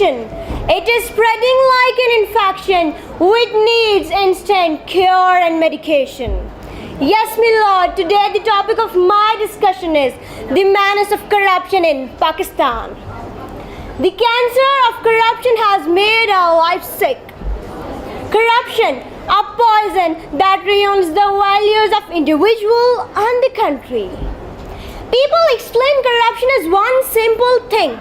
corruption. It is spreading like an infection which needs instant cure and medication. Yes, my lord, today the topic of my discussion is the menace of corruption in Pakistan. The cancer of corruption has made our life sick. Corruption, a poison that ruins the values of individual and the country. People explain corruption as one simple thing,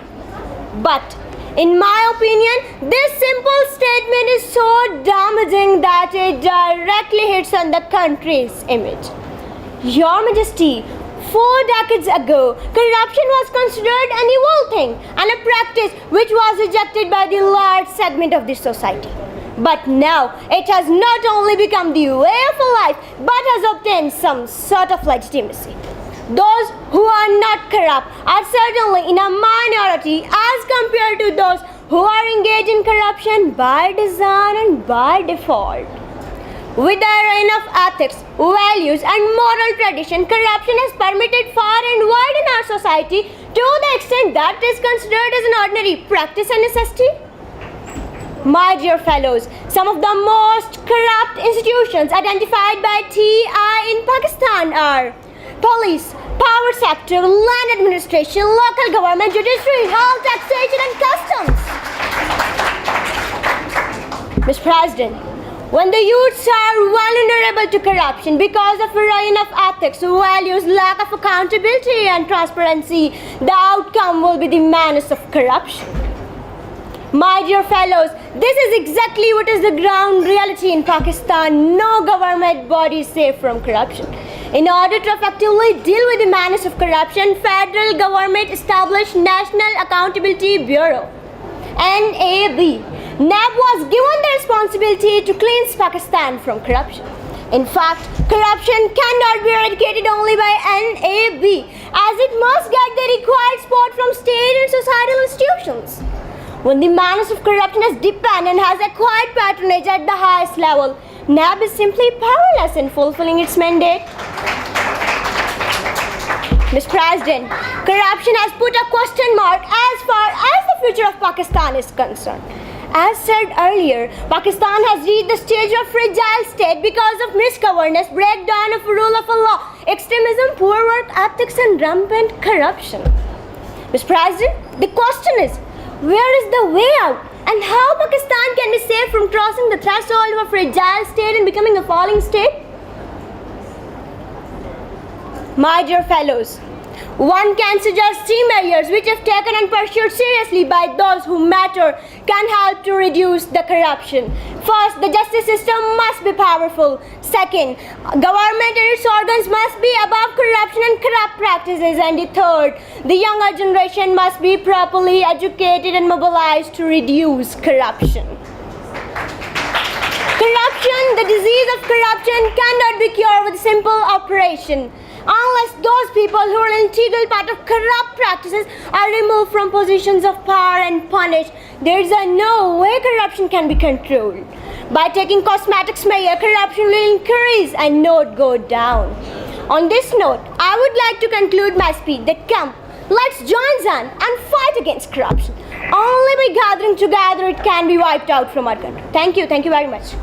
but in my opinion, this simple statement is so damaging that it directly hits on the country's image. Your Majesty, 4 decades ago, corruption was considered an evil thing and a practice which was rejected by the large segment of the society. But now, it has not only become the way of life, but has obtained some sort of legitimacy. Those who are not corrupt are certainly in a minority as compared to those who are engaged in corruption by design and by default. With the reign of ethics, values and moral tradition, corruption is permitted far and wide in our society to the extent that it is considered as an ordinary practice and necessity. My dear fellows, some of the most corrupt institutions identified by TI in Pakistan are police, power sector, land administration, local government, judiciary, health, taxation and customs. Mr. President, when the youths are vulnerable to corruption because of a reign of ethics, values, lack of accountability and transparency, the outcome will be the menace of corruption. My dear fellows, this is exactly what is the ground reality in Pakistan. No government body is safe from corruption. In order to effectively deal with the menace of corruption, federal government established National Accountability Bureau, NAB. NAB was given the responsibility to cleanse Pakistan from corruption. In fact, corruption cannot be eradicated only by NAB, as it must get the required support from state and societal institutions. When the menace of corruption has deepened and has acquired patronage at the highest level, NAB is simply powerless in fulfilling its mandate. Mr. President, corruption has put a question mark as far as the future of Pakistan is concerned. As said earlier, Pakistan has reached the stage of fragile state because of misgovernance, breakdown of rule of law, extremism, poor work ethics and rampant corruption. Mr. President, the question is, where is the way out? And how Pakistan can be saved from crossing the threshold of a fragile state and becoming a falling state? My dear fellows, one can suggest 3 measures which, if taken and pursued seriously by those who matter, can help to reduce the corruption. First, the justice system must be powerful. Second, government and its organs must be above corruption and corrupt practices. And the third, the younger generation must be properly educated and mobilized to reduce corruption. Corruption, the disease of corruption, cannot be cured with a simple operation. Unless those people who are an integral part of corrupt practices are removed from positions of power and punished, there is no way corruption can be controlled. By taking cosmetic measures, corruption will increase and not go down. On this note, I would like to conclude my speech that come, let's join hands and fight against corruption. Only by gathering together it can be wiped out from our country. Thank you very much.